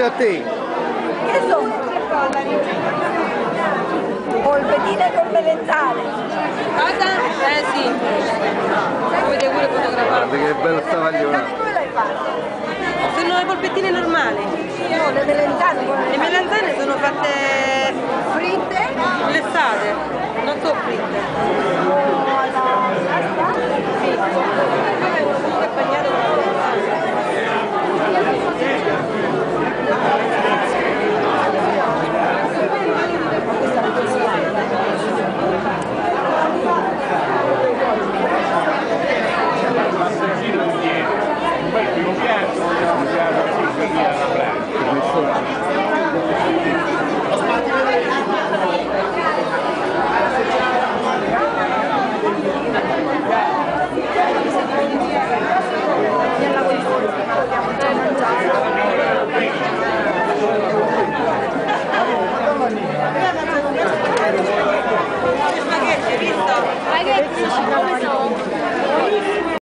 pure a te. Che sono? Polpettine col melenzane. Cosa? Sì. Potete pure fotografare. Guarda che bella sta vagliona. Come l'hai fatta? Sono le polpettine normali. No, le melenzane. Le melanzane sono fatte Fritte?